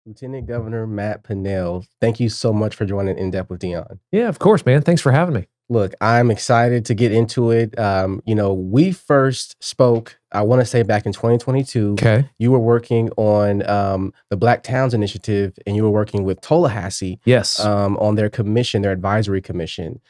Lieutenant Governor Matt Pinnell, thank you so much for joining In Depth with Deon. Yeah, of course, man. Thanks for having me. Look, I'm excited to get into it. We first spoke, I want to say back in 2022. Okay. You were working on the Black Towns Initiative, and you were working with Tallahassee Yes. on their commission, their advisory commission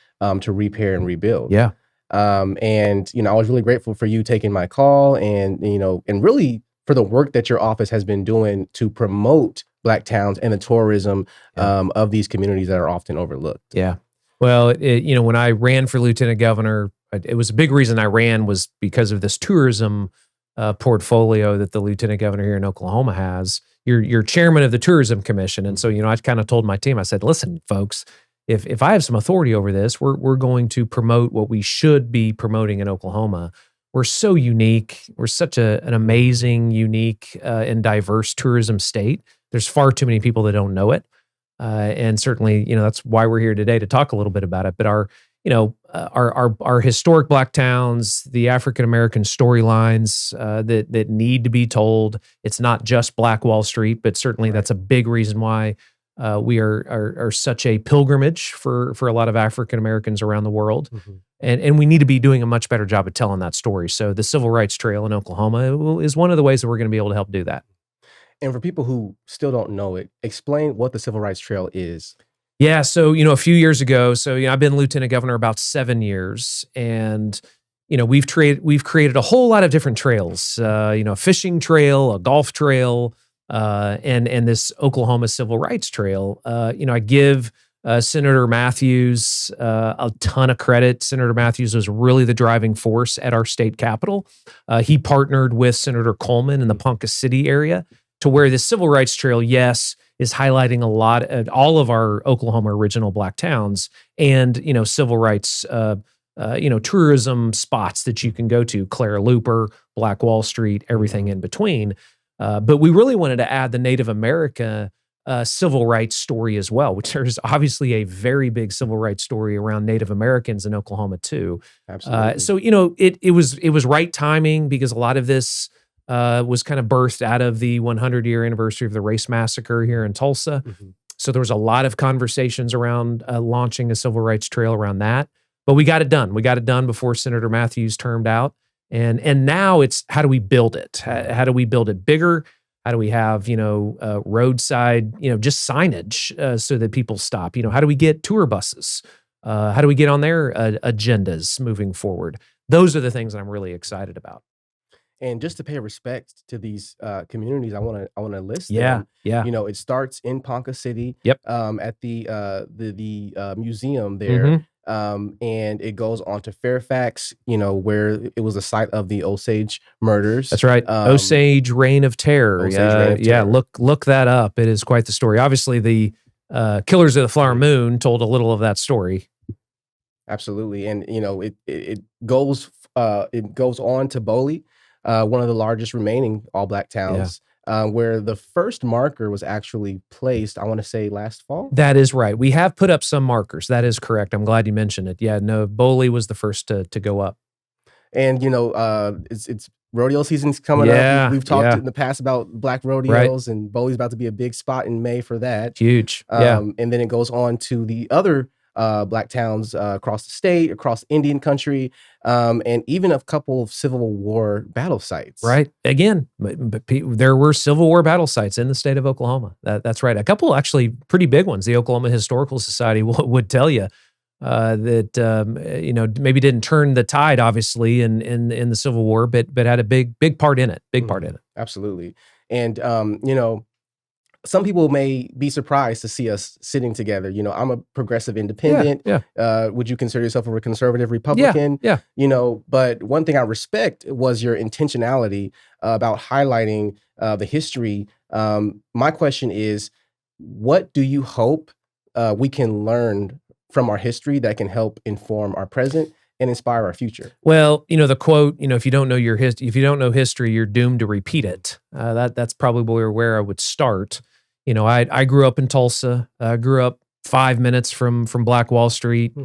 to repair and rebuild. Yeah. I was really grateful for you taking my call and really for the work that your office has been doing to promote Black towns and the tourism of these communities that are often overlooked. Yeah. Well, when I ran for lieutenant governor, it was a big reason I ran was because of this tourism portfolio that the lieutenant governor here in Oklahoma has. You're chairman of the tourism commission, and so I kind of told my team. I said, "Listen, folks, if I have some authority over this, we're going to promote what we should be promoting in Oklahoma. We're so unique. We're such an amazing, unique, and diverse tourism state. There's far too many people that don't know it." And certainly, that's why we're here today to talk a little bit about it. But our historic Black towns, the African American storylines that need to be told. It's not just Black Wall Street, but certainly that's a big reason why we are such a pilgrimage for a lot of African Americans around the world. Mm-hmm. And we need to be doing a much better job of telling that story. So the Civil Rights Trail in Oklahoma is one of the ways that we're going to be able to help do that. And for people who still don't know it, explain what the Civil Rights Trail is. Yeah, so a few years ago, I've been lieutenant governor about 7 years, and we've created a whole lot of different trails. A fishing trail, a golf trail, and this Oklahoma Civil Rights Trail. I give Senator Matthews a ton of credit. Senator Matthews was really the driving force at our state capitol. He partnered with Senator Coleman in the Ponca City area to where the Civil Rights Trail, yes, is highlighting a lot of all of our Oklahoma original Black towns and, civil rights, tourism spots that you can go to, Clara Looper, Black Wall Street, everything in between. But we really wanted to add the Native America civil rights story as well, which there's obviously a very big civil rights story around Native Americans in Oklahoma too. Absolutely. It was right timing because a lot of this was kind of birthed out of the 100-year anniversary of the race massacre here in Tulsa. Mm-hmm. So there was a lot of conversations around launching a civil rights trail around that. But we got it done. We got it done before Senator Matthews termed out. And now it's how do we build it? How do we build it bigger? How do we have, roadside, just signage so that people stop? How do we get tour buses? How do we get on their agendas moving forward? Those are the things that I'm really excited about. And just to pay respect to these communities, I want to list them. Yeah. It starts in Ponca City. Yep. At the museum there. Mm-hmm. And it goes on to Fairfax, where it was the site of the Osage murders. That's right. Osage Reign of Terror. Yeah. Look that up. It is quite the story. Obviously, the Killers of the Flower Moon told a little of that story. Absolutely. And, it goes on to Boley. One of the largest remaining all-Black towns, where the first marker was actually placed, I want to say last fall. That is right. We have put up some markers. That is correct. I'm glad you mentioned it. Yeah, no, Boley was the first to go up. And, it's rodeo season's coming up. We've talked in the past about Black rodeos, and Boley's about to be a big spot in May for that. Huge. And then it goes on to the other Black towns across the state, across Indian country, and even a couple of Civil War battle sites. Right. Again, but there were Civil War battle sites in the state of Oklahoma. That's right. A couple actually pretty big ones. The Oklahoma Historical Society would tell you that maybe didn't turn the tide, obviously, in the Civil War, but had a big part in it. Big part in it. Absolutely. And some people may be surprised to see us sitting together. I'm a progressive independent. Yeah. Would you consider yourself a conservative Republican? Yeah. But one thing I respect was your intentionality about highlighting the history. My question is, what do you hope we can learn from our history that can help inform our present and inspire our future? Well, the quote, if you don't know if you don't know history, you're doomed to repeat it. That's probably where I would start. I grew up in Tulsa. I grew up 5 minutes from Black Wall Street.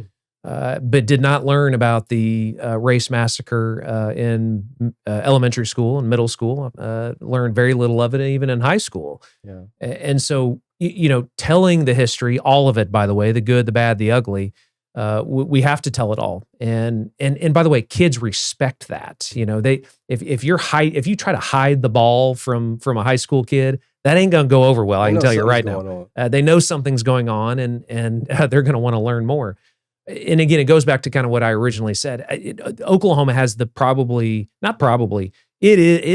but did not learn about the race massacre in elementary school and middle school. Learned very little of it even in high school. Yeah. And so, telling the history, all of it, by the way, the good, the bad, the ugly, we have to tell it all. And by the way, kids respect that. If you try to hide the ball from a high school kid, that ain't gonna go over well. I I can know tell you right something's now. going on. They know something's going on, and they're gonna want to learn more. And again, it goes back to kind of what I originally said. Oklahoma has it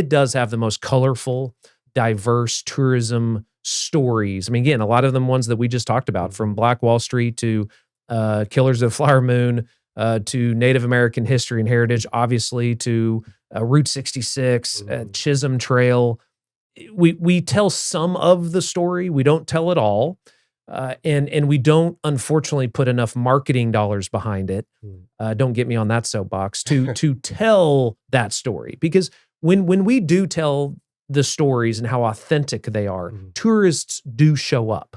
does have the most colorful, diverse tourism stories. I mean, again, a lot of them ones that we just talked about, from Black Wall Street to Killers of the Flower Moon, to Native American history and heritage, obviously, to Route 66, Chisholm Trail. We tell some of the story. We don't tell it all. And we don't, unfortunately, put enough marketing dollars behind it. Don't get me on that soapbox to tell that story, because when we do tell the stories and how authentic they are, tourists do show up.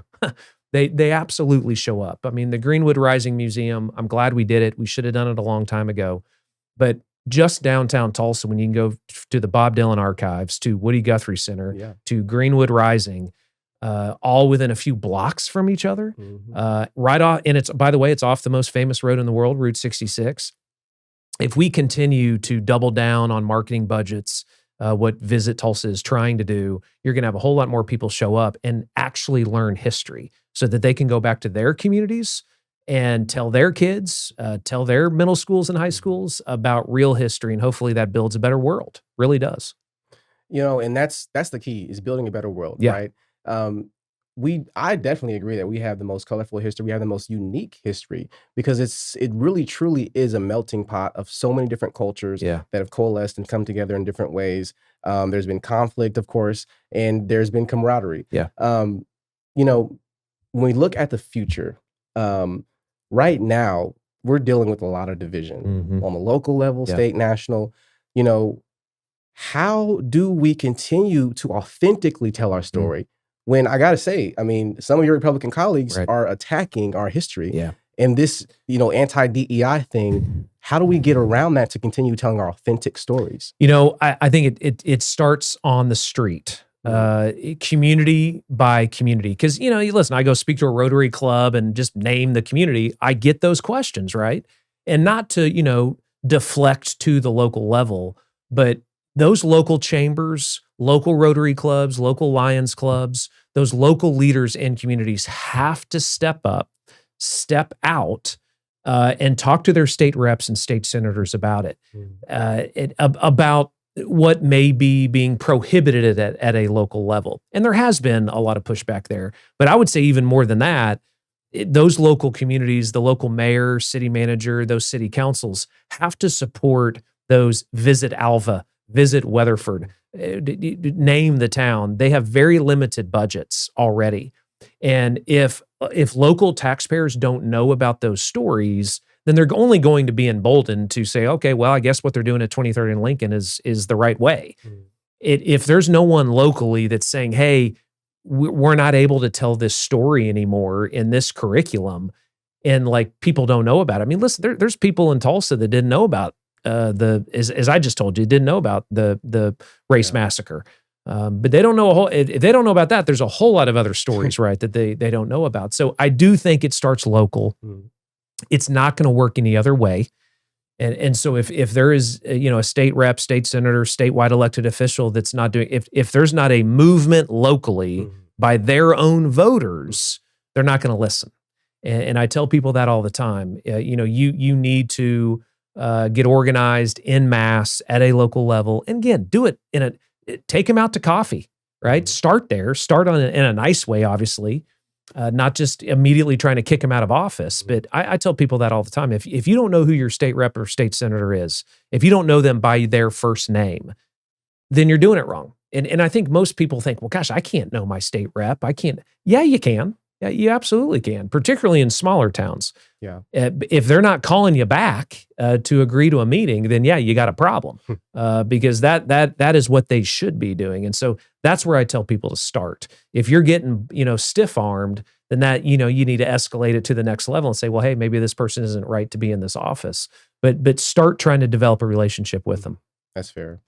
They absolutely show up. I mean, the Greenwood Rising Museum, I'm glad we did it. We should have done it a long time ago. But just downtown Tulsa, when you can go to the Bob Dylan Archives, to Woody Guthrie Center, to Greenwood Rising, all within a few blocks from each other, right off. And it's, by the way, it's off the most famous road in the world, Route 66. If we continue to double down on marketing budgets, what Visit Tulsa is trying to do, you're going to have a whole lot more people show up and actually learn history, so that they can go back to their communities and tell their kids, tell their middle schools and high schools about real history. And hopefully that builds a better world. Really does. And that's the key, is building a better world, right? I definitely agree that we have the most colorful history. We have the most unique history, because it really truly is a melting pot of so many different cultures that have coalesced and come together in different ways. There's been conflict, of course, and there's been camaraderie. When we look at the future, right now we're dealing with a lot of division on the local level, state, national. How do we continue to authentically tell our story? When, I gotta say, I mean, some of your Republican colleagues are attacking our history, and this, anti-DEI thing. How do we get around that to continue telling our authentic stories? I think it starts on the street, community by community. Because, listen, I go speak to a Rotary Club and just name the community. I get those questions, right? And not to, deflect to the local level, but those local chambers, local Rotary clubs, local Lions clubs, those local leaders and communities have to step up, step out, and talk to their state reps and state senators about it, about what may be being prohibited at a local level. And there has been a lot of pushback there. But I would say even more than that, those local communities, the local mayor, city manager, those city councils have to support those Visit Alva, Visit Weatherford, name the town. They have very limited budgets already. And if local taxpayers don't know about those stories, then they're only going to be emboldened to say, okay, well, I guess what they're doing at 23rd and Lincoln is the right way. If there's no one locally that's saying, hey, we're not able to tell this story anymore in this curriculum, and people don't know about it. I mean, listen, there's people in Tulsa that didn't know about as I just told you, didn't know about the race massacre. But they don't know if they don't know about that, there's a whole lot of other stories, right, that they don't know about. So I do think it starts local. It's not going to work any other way. And so if there is a state rep, state senator, statewide elected official that's not doing, if there's not a movement locally by their own voters, they're not going to listen. And I tell people that all the time. You need to get organized en masse at a local level, and again, do it take them out to coffee, right? Start there, in a nice way, obviously, not just immediately trying to kick them out of office. But I tell people that all the time. If you don't know who your state rep or state senator is, if you don't know them by their first name, then you're doing it wrong. And I think most people think, well, gosh, I can't know my state rep. I can't. Yeah, you can. Yeah, you absolutely can, particularly in smaller towns. Yeah. If they're not calling you back to agree to a meeting, then yeah, you got a problem because that is what they should be doing. And so that's where I tell people to start. If you're getting stiff armed, then that you need to escalate it to the next level and say, well, hey, maybe this person isn't right to be in this office, but start trying to develop a relationship with them. That's fair.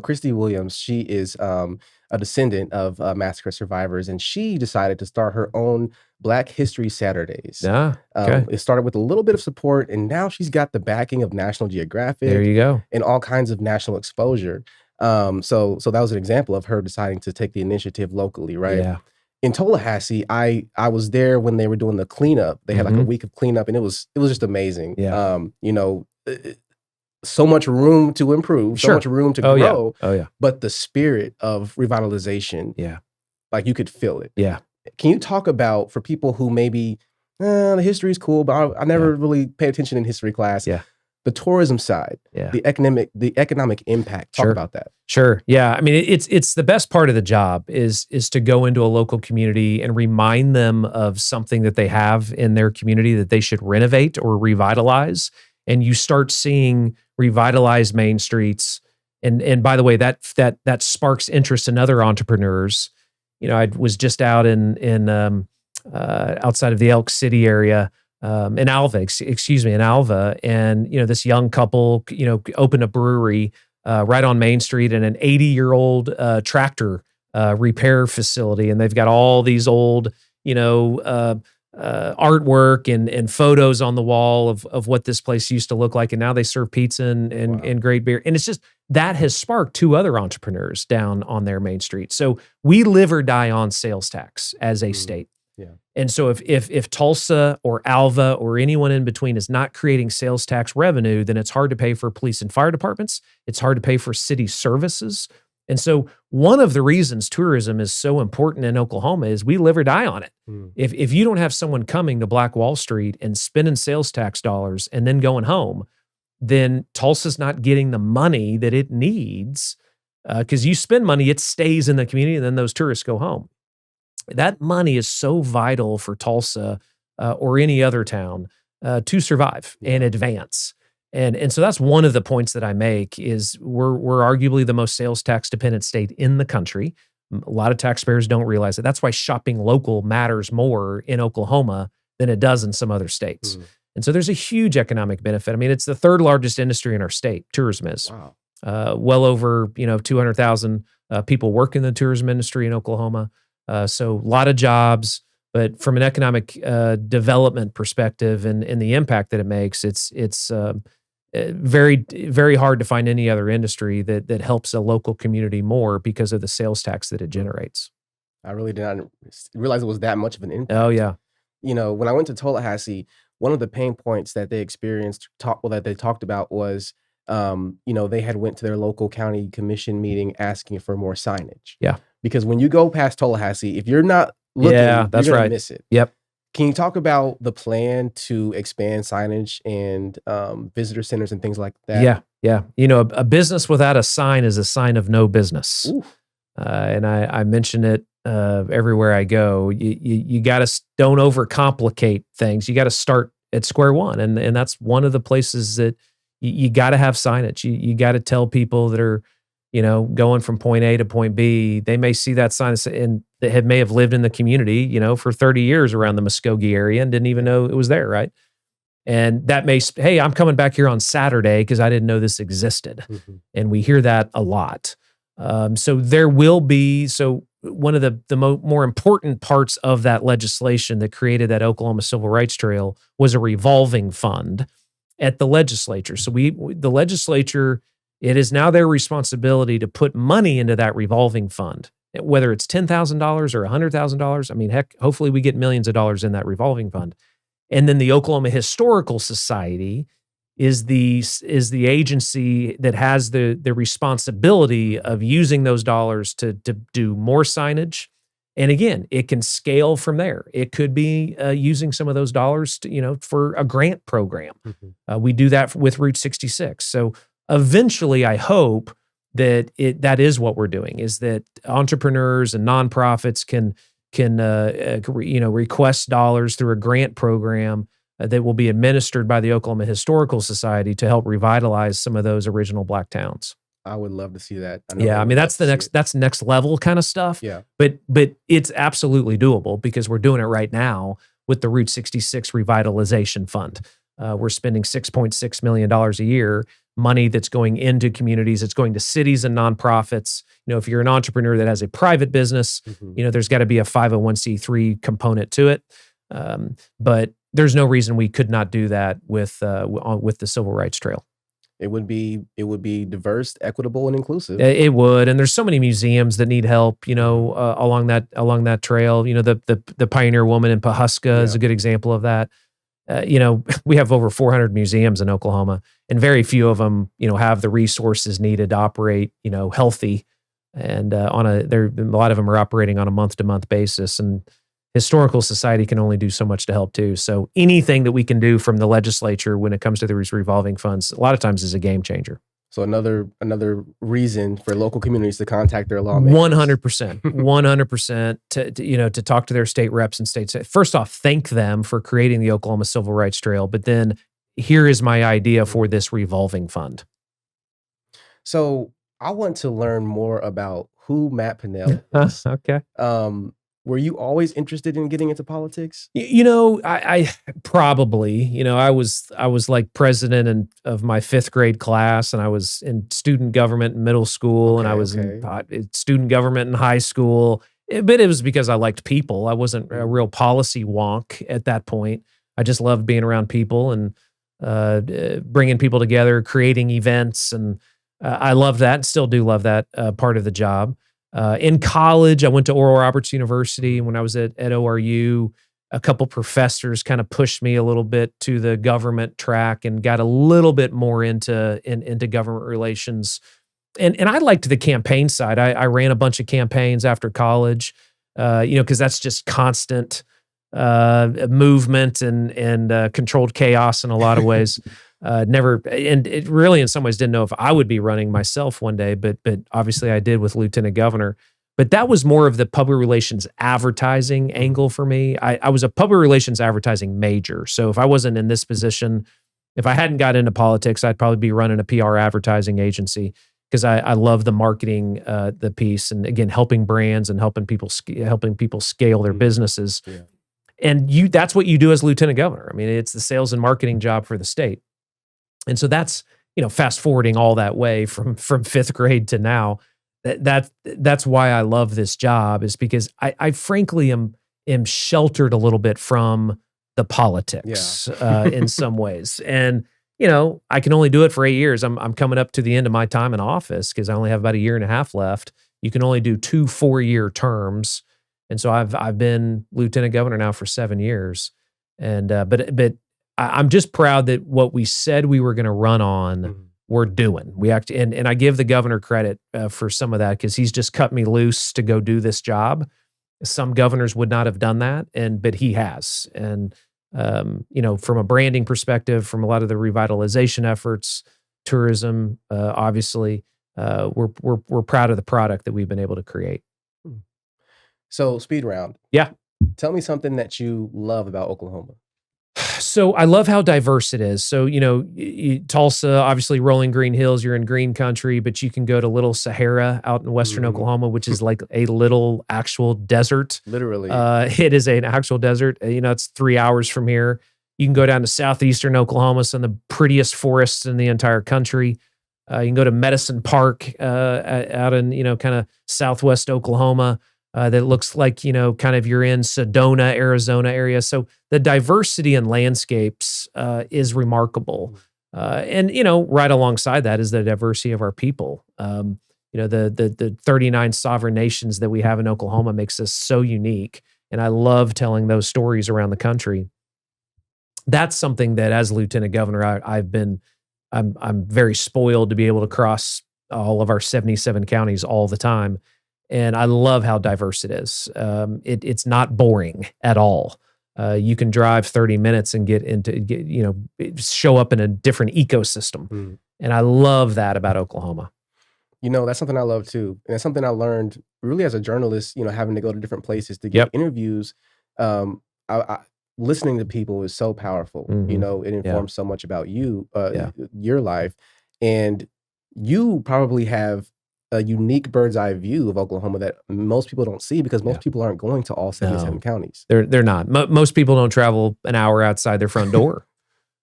Christy Williams, she is a descendant of massacre survivors, and she decided to start her own Black History Saturdays. Yeah. Okay. It started with a little bit of support, and now she's got the backing of National There Geographic you go. and all kinds of national exposure. So that was an example of her deciding to take the initiative locally, right? Yeah. In Tallahassee, I was there when they were doing the cleanup. They had like a week of cleanup, and it was just amazing. Yeah. So much room to improve, so much room to grow. Oh yeah. But the spirit of revitalization, Yeah. like you could feel it. Yeah. Can you talk about, for people who maybe, the history is cool, but I never really paid attention in history class. Yeah. The tourism side, Yeah. the economic impact. Talk about that. Sure. Yeah. I mean, it's the best part of the job is to go into a local community and remind them of something that they have in their community that they should renovate or revitalize. And you start seeing revitalized main streets. And by the way, that sparks interest in other entrepreneurs. I was just out in outside of the Elk City area, in Alva, in Alva, and this young couple, opened a brewery right on Main Street in an 80-year-old tractor repair facility, and they've got all these old, artwork and photos on the wall of what this place used to look like, and now they serve pizza and great beer, and it's just that has sparked two other entrepreneurs down on their Main Street. So we live or die on sales tax as a state. Yeah. And so if Tulsa or Alva or anyone in between is not creating sales tax revenue, then it's hard to pay for police and fire departments. It's hard to pay for city services. And so one of the reasons tourism is so important in Oklahoma is we live or die on it. If you don't have someone coming to Black Wall Street and spending sales tax dollars and then going home, then Tulsa's not getting the money that it needs, because you spend money, it stays in the community, and then those tourists go home. That money is so vital for Tulsa or any other town to survive and advance. And so that's one of the points that I make is we're arguably the most sales tax dependent state in the country. A lot of taxpayers don't realize it. That's why shopping local matters more in Oklahoma than it does in some other states. And so there's a huge economic benefit. I mean, it's the third largest industry in our state. Tourism is. Wow. Well over 200,000 people work in the tourism industry in Oklahoma. So a lot of jobs, but from an economic development perspective and the impact that it makes, it's very, very hard to find any other industry that helps a local community more because of the sales tax that it generates. I really did not realize it was that much of an impact. Oh yeah. When I went to Tallahassee, one of the pain points that they experienced, that they talked about was, they had went to their local county commission meeting asking for more signage. Yeah. Because when you go past Tallahassee, if you're not looking, that's you're right. gonna miss it. Yep. Can you talk about the plan to expand signage and visitor centers and things like that? Yeah. Yeah. A business without a sign is a sign of no business. And I mention it everywhere I go. You got to don't overcomplicate things. You got to start at square one. And that's one of the places that you got to have signage. You got to tell people that are, going from point A to point B, they may see that sign and they may have lived in the community, for 30 years around the Muskogee area and didn't even know it was there, right? And that may, hey, I'm coming back here on Saturday because I didn't know this existed. And we hear that a lot. So there will be, one of the more important parts of that legislation that created that Oklahoma Civil Rights Trail was a revolving fund at the legislature. So the legislature, it is now their responsibility to put money into that revolving fund, whether it's $10,000 or $100,000. I mean, heck, hopefully we get millions of dollars in that revolving fund. And then the Oklahoma Historical Society is the agency that has the responsibility of using those dollars to do more signage. And again, it can scale from there. It could be using some of those dollars to, for a grant program. We do that with Route 66. So eventually, I hope that that is what we're doing, is that entrepreneurs and nonprofits can can request dollars through a grant program that will be administered by the Oklahoma Historical Society to help revitalize some of those original Black towns. I would love to see that. I know Yeah, they I would mean love to see it. that's next level kind of stuff. Yeah. But it's absolutely doable because we're doing it right now with the Route 66 Revitalization Fund. We're spending $6.6 million a year, money that's going into communities. It's going to cities and nonprofits. If you're an entrepreneur that has a private business, there's got to be a 501c3 component to it. But there's no reason we could not do that with the Civil Rights Trail. It would be diverse, equitable, and inclusive. It would, and there's so many museums that need help. Along that trail. The Pioneer Woman in Pawhuska is a good example of that. We have over 400 museums in Oklahoma, and very few of them, have the resources needed to operate, healthy. And a lot of them are operating on a month-to-month basis, and Historical Society can only do so much to help too. So anything that we can do from the legislature when it comes to these revolving funds, a lot of times is a game changer. So another reason for local communities to contact their lawmakers. 100%, 100% to talk to their state reps and states. First off, thank them for creating the Oklahoma Civil Rights Trail, but then here is my idea for this revolving fund. So I want to learn more about who Matt Pinnell is. Okay. Were you always interested in getting into politics? I probably, I was like president of my 5th grade class, and I was in student government in middle school, and I was in student government in high school. But it was because I liked people. I wasn't a real policy wonk at that point. I just loved being around people and bringing people together, creating events, and I loved that and still do love that part of the job. In college, I went to Oral Roberts University. When I was at ORU, a couple professors kind of pushed me a little bit to the government track and got a little bit more into government relations. And I liked the campaign side. I ran a bunch of campaigns after college, because that's just constant movement and controlled chaos in a lot of ways. And it really in some ways didn't know if I would be running myself one day, but obviously I did with Lieutenant Governor. But that was more of the public relations advertising angle for me. I was a public relations advertising major. So if I wasn't in this position, if I hadn't got into politics, I'd probably be running a PR advertising agency because I love the marketing, the piece, and again, helping brands and helping people scale their businesses. Yeah. And that's what you do as Lieutenant Governor. I mean, it's the sales and marketing job for the state. And so that's, fast forwarding all that way from 5th grade to now, that's why I love this job, is because I frankly am sheltered a little bit from the politics in some ways. And, I can only do it for 8 years. I'm coming up to the end of my time in office because I only have about 1.5 years left. You can only do 2 4-year terms. And so I've been Lieutenant Governor now for 7 years. And, but I'm just proud that what we said we were going to run on, we're doing. And I give the governor credit for some of that because he's just cut me loose to go do this job. Some governors would not have done that, but he has. And from a branding perspective, from a lot of the revitalization efforts, tourism, obviously, we're proud of the product that we've been able to create. So, speed round. Yeah. Tell me something that you love about Oklahoma. So I love how diverse it is. So, Tulsa, obviously rolling green hills, you're in green country, but you can go to Little Sahara out in western Oklahoma, which is like a little actual desert. Literally. It is an actual desert. It's 3 hours from here. You can go down to southeastern Oklahoma, some of the prettiest forests in the entire country. You can go to Medicine Park out in, kind of southwest Oklahoma. That looks like, kind of you're in Sedona, Arizona area. So the diversity in landscapes is remarkable. And, right alongside that is the diversity of our people. The 39 sovereign nations that we have in Oklahoma makes us so unique. And I love telling those stories around the country. That's something that as Lieutenant Governor, I'm very spoiled to be able to cross all of our 77 counties all the time. And I love how diverse it is. It's not boring at all. You can drive 30 minutes and show up in a different ecosystem. And I love that about Oklahoma. That's something I love too, and it's something I learned really as a journalist. Having to go to different places to get Yep. interviews. I listening to people is so powerful. Mhm. It Yeah. informs so much about you, Yeah. your life, and you probably have a unique bird's eye view of Oklahoma that most people don't see because Yeah. most people aren't going to all 77 No. counties. They're not. Most people don't travel an hour outside their front door.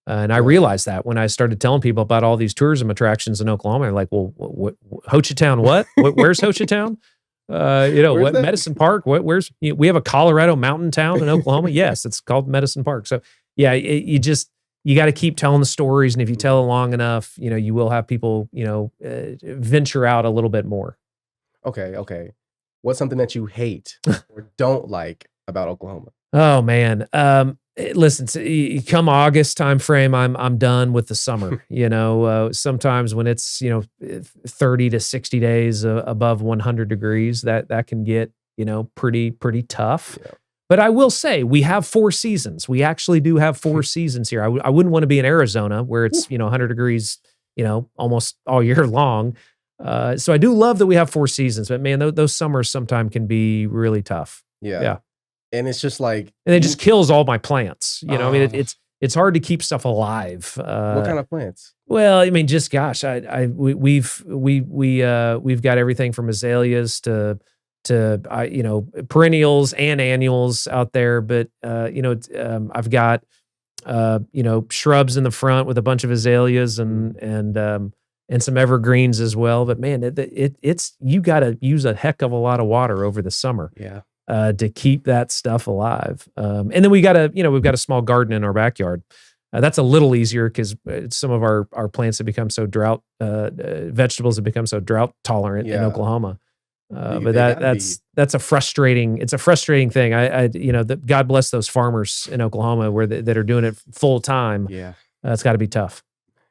And I Yeah. realized that when I started telling people about all these tourism attractions in Oklahoma, they're like, "Well, what Ho Chi Town? What? Where's Ho Chi Town? Where's What that? Medicine Park? Where's we have a Colorado mountain town in Oklahoma? Yes, it's called Medicine Park. So yeah, you got to keep telling the stories, and if you tell it long enough, you will have people venture out a little bit more. Okay. What's something that you hate or don't like about Oklahoma? Oh man. Listen, come August time frame, I'm done with the summer. Sometimes when it's 30 to 60 days above 100 degrees, that can get pretty tough. Yeah. But I will say we have 4 seasons. We actually do have 4 seasons here. I wouldn't want to be in Arizona where it's 100 degrees almost all year long. So I do love that we have 4 seasons. But man, those summers sometimes can be really tough. Yeah. Yeah. And it's just like And it just kills all my plants. I mean, Oh. it's hard to keep stuff alive. What kind of plants? Well, I mean, just gosh, we've got everything from azaleas to perennials and annuals out there. But I've got shrubs in the front with a bunch of azaleas and some evergreens as well. But man, it's you got to use a heck of a lot of water over the summer. Yeah. To keep that stuff alive. And then we've got a small garden in our backyard. That's a little easier because some of our plants have become so vegetables have become so drought tolerant in Yeah. Oklahoma. They But gotta that's a frustrating. It's a frustrating thing. God bless those farmers in Oklahoma that are doing it full time. Yeah. It's got to be tough.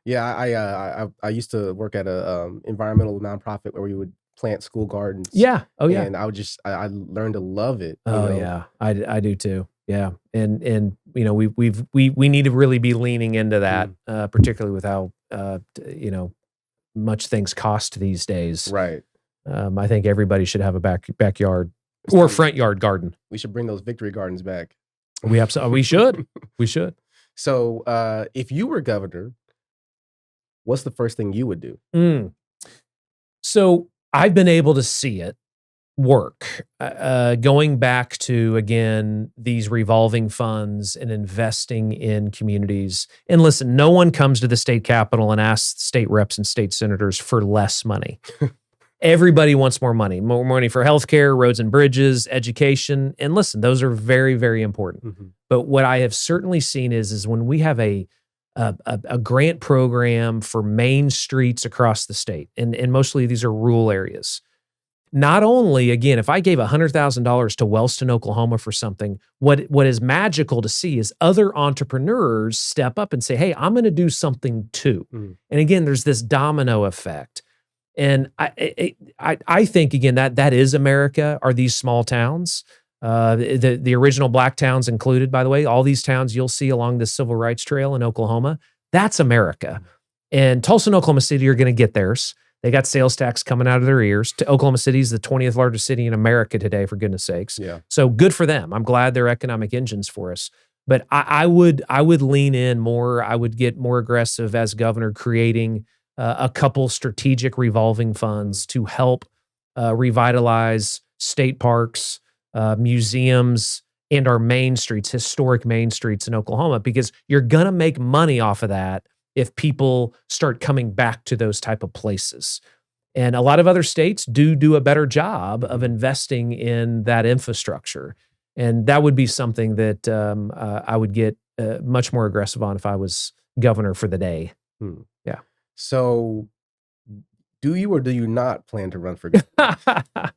Yeah, I used to work at a environmental nonprofit where we would plant school gardens. Yeah. Oh yeah. And I learned to love it. Oh yeah, I do too. Yeah, and we need to really be leaning into that, particularly with how much things cost these days. Right. I think everybody should have a backyard or front yard garden. We should bring those victory gardens back. We should. We should. So, if you were governor, what's the first thing you would do? So I've been able to see it work. Going back to, again, these revolving funds and investing in communities. And listen, no one comes to the state capitol and asks state reps and state senators for less money. Everybody wants more money for healthcare, roads and bridges, education. And listen, those are very, very important. But what I have certainly seen is when we have a grant program for main streets across the state, and mostly these are rural areas. Not only, again, if I gave $100,000 to Wellston, Oklahoma for something, what is magical to see is other entrepreneurs step up and say, hey, I'm going to do something too. And again, there's this domino effect. And I think, again, that is America, are these small towns. The original black towns included, by the way, all these towns you'll see along the Civil Rights Trail in Oklahoma, that's America. And Tulsa and Oklahoma City are going to get theirs. They got sales tax coming out of their ears. Oklahoma City is the 20th largest city in America today, for goodness sakes. Yeah. So good for them. I'm glad they're economic engines for us. But I would lean in more. I would get more aggressive as governor, creating a couple strategic revolving funds to help revitalize state parks, museums, and our main streets, historic main streets in Oklahoma, because you're going to make money off of that if people start coming back to those type of places. And a lot of other states do a better job of investing in that infrastructure. And that would be something that I would get much more aggressive on if I was governor for the day. Yeah. So do you or do you not plan to run for governor?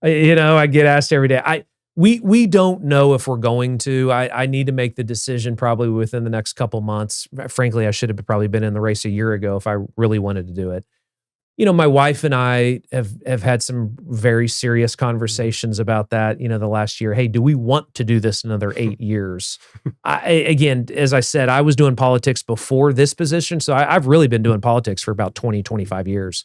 I get asked every day. We don't know if we're going to. I need to make the decision probably within the next couple months. Frankly, I should have probably been in the race a year ago if I really wanted to do it. My wife and I have had some very serious conversations about that, the last year. Hey, do we want to do this another 8 years? Again, as I said, I was doing politics before this position. So I've really been doing politics for about 20, 25 years.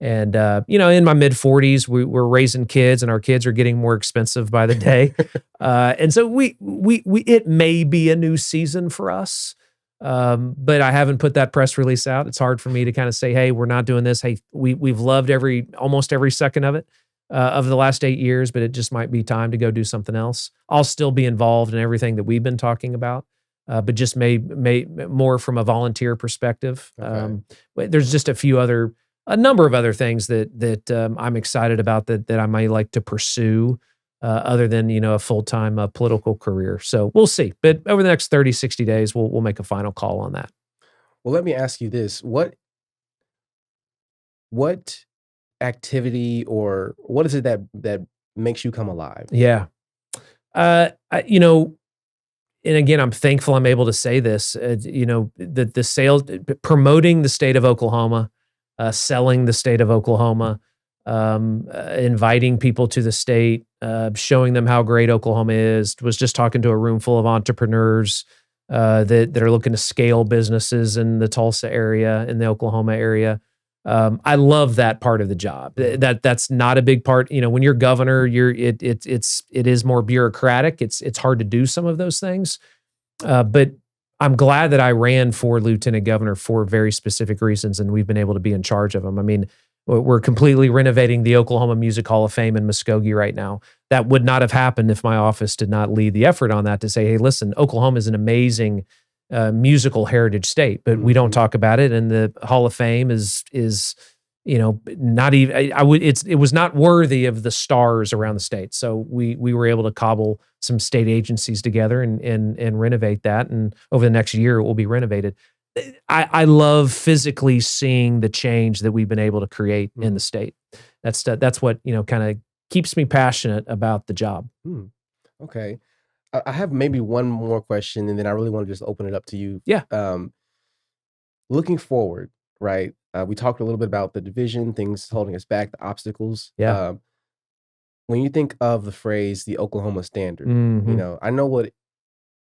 And in my mid 40s, we're raising kids, and our kids are getting more expensive by the day. And so we it may be a new season for us. But I haven't put that press release out. It's hard for me to kind of say, hey, we're not doing this. Hey, we've loved almost every second of it, of the last 8 years, but it just might be time to go do something else. I'll still be involved in everything that we've been talking about, but just may more from a volunteer perspective. Okay. There's just a number of other things that I'm excited about that I may like to pursue, other than, a full-time political career. So we'll see. But over the next 30, 60 days, we'll make a final call on that. Well, let me ask you this. What activity or what is it that makes you come alive? Yeah. And again, I'm thankful I'm able to say this. The sales, promoting the state of Oklahoma, selling the state of Oklahoma, inviting people to the state, showing them how great Oklahoma is. Was just talking to a room full of entrepreneurs that are looking to scale businesses in the Tulsa area, in the Oklahoma area. I love that part of the job. That's not a big part. When you're governor, it is more bureaucratic. It's hard to do some of those things. But I'm glad that I ran for lieutenant governor for very specific reasons, and we've been able to be in charge of them. I mean, we're completely renovating the Oklahoma Music Hall of Fame in Muskogee right now. That would not have happened if my office did not lead the effort on that to say, hey, listen, Oklahoma is an amazing musical heritage state, but we don't talk about it. And the Hall of Fame is not even, it was not worthy of the stars around the state. So we were able to cobble some state agencies together and renovate that. And over the next year, it will be renovated. I love physically seeing the change that we've been able to create in the state. That's what, kind of keeps me passionate about the job. Okay. I have maybe one more question, and then I really want to just open it up to you. Yeah. Looking forward, right? We talked a little bit about the division, things holding us back, the obstacles. Yeah. When you think of the phrase "the Oklahoma Standard," I know what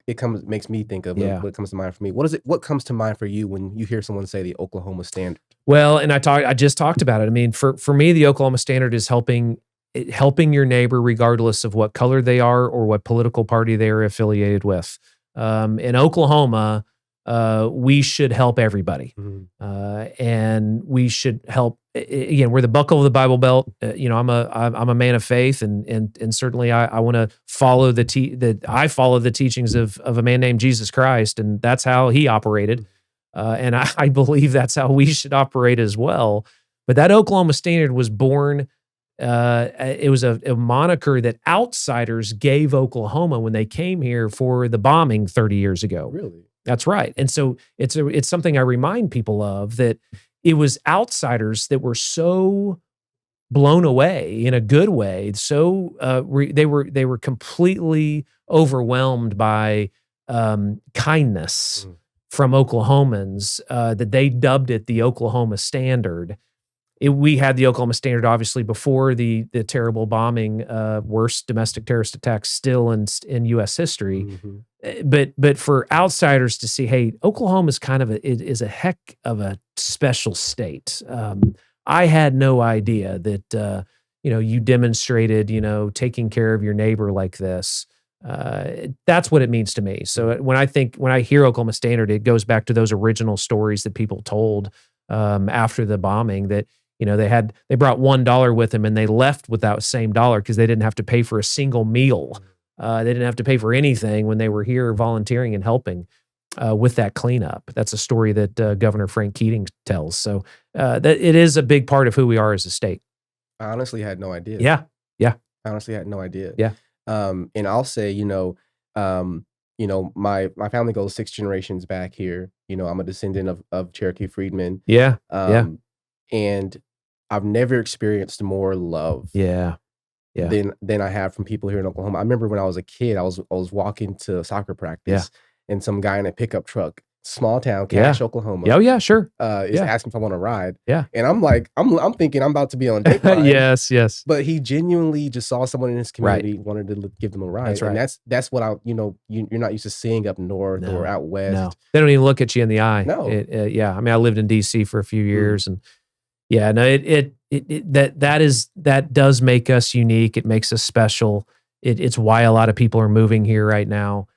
it makes me think of. Yeah. What comes to mind for me? What comes to mind for you when you hear someone say the Oklahoma Standard? Well, and I just talked about it. I mean, for me, the Oklahoma Standard is helping your neighbor regardless of what color they are or what political party they are affiliated with. In Oklahoma, we should help everybody. And we should help, again, we're the buckle of the Bible Belt. I'm a man of faith, and certainly I want to follow I follow the teachings of a man named Jesus Christ, and that's how he operated. And I believe that's how we should operate as well. But that Oklahoma Standard was born. It was a moniker that outsiders gave Oklahoma when they came here for the bombing 30 years ago. Really? That's right. And so it's something I remind people of, that it was outsiders that were so blown away in a good way. So they were completely overwhelmed by kindness from Oklahomans, that they dubbed it the Oklahoma Standard. We had the Oklahoma Standard obviously before the terrible bombing, worst domestic terrorist attack still in U.S. history. But for outsiders to see, hey, Oklahoma is is a heck of a special state. I had no idea that you demonstrated taking care of your neighbor like this. That's what it means to me. So when I hear Oklahoma Standard, it goes back to those original stories that people told after the bombing, that they brought $1 with them and they left without the same dollar because they didn't have to pay for a single meal. They didn't have to pay for anything when they were here volunteering and helping with that cleanup. That's a story that Governor Frank Keating tells. So that it is a big part of who we are as a state. I honestly had no idea. Yeah. I honestly had no idea. Yeah. And I'll say, my family goes 6 generations back here. I'm a descendant of Cherokee freedmen. Yeah. And I've never experienced more love. Yeah. Than I have from people here in Oklahoma. I remember when I was a kid, I was walking to soccer practice, and some guy in a pickup truck, small town, Cache, Oklahoma. Oh yeah, sure. Is asking if I want to ride. Yeah. And I'm like, I'm thinking I'm about to be on a date ride. Yes. But he genuinely just saw someone in his community, wanted to give them a ride. That's right. And that's what you're not used to seeing up north or out west. No. They don't even look at you in the eye. No. I mean, I lived in DC for a few years, and it that does make us unique. It makes us special. It's why a lot of people are moving here right now.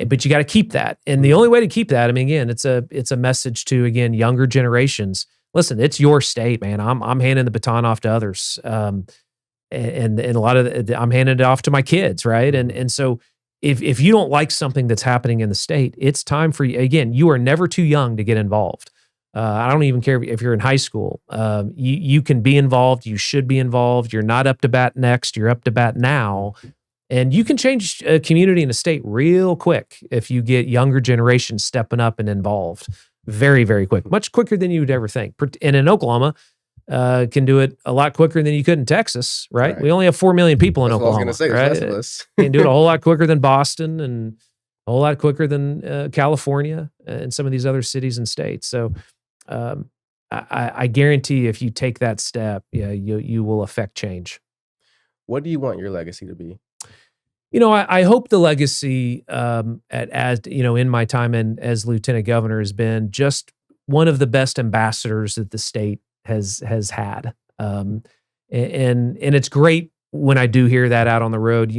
But you got to keep that. And the only way to keep that, I mean, again, it's a message to, again, younger generations. Listen, it's your state, man. I'm handing the baton off to others. And a lot of I'm handing it off to my kids, right? And so if you don't like something that's happening in the state, it's time for you. Again, you are never too young to get involved. I don't even care if you're in high school. You can be involved. You should be involved. You're not up to bat next. You're up to bat now. And you can change a community and a state real quick if you get younger generations stepping up and involved. Very, very quick. Much quicker than you would ever think. And in Oklahoma, can do it a lot quicker than you could in Texas, right? We only have 4 million people in Oklahoma. I was going to say, right? Less of us. Can do it a whole lot quicker than Boston and a whole lot quicker than California and some of these other cities and states. So I guarantee if you take that step, you will affect change. What do you want your legacy to be? I hope the legacy, in my time as lieutenant governor, has been just one of the best ambassadors that the state has had. And it's great when I do hear that out on the road.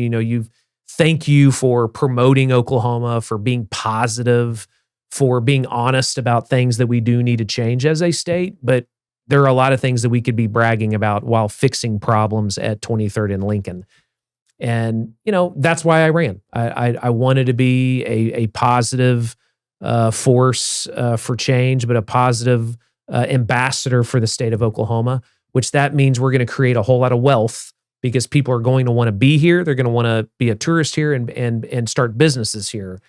Thank you for promoting Oklahoma, for being positive, for being honest about things that we do need to change as a state. But there are a lot of things that we could be bragging about while fixing problems at 23rd and Lincoln. And, that's why I ran. I wanted to be a positive force for change, but a positive ambassador for the state of Oklahoma, which that means we're going to create a whole lot of wealth because people are going to want to be here. They're going to want to be a tourist here and start businesses here.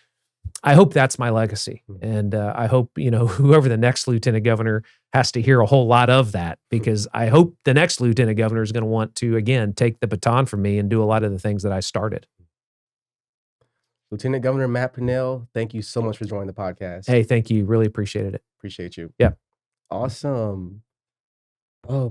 I hope that's my legacy. And I hope, whoever the next lieutenant governor has to hear a whole lot of that, because I hope the next lieutenant governor is going to want to, again, take the baton from me and do a lot of the things that I started. Lieutenant Governor Matt Pinnell, thank you so much for joining the podcast. Hey, thank you. Really appreciated it. Appreciate you. Yeah. Awesome. Oh,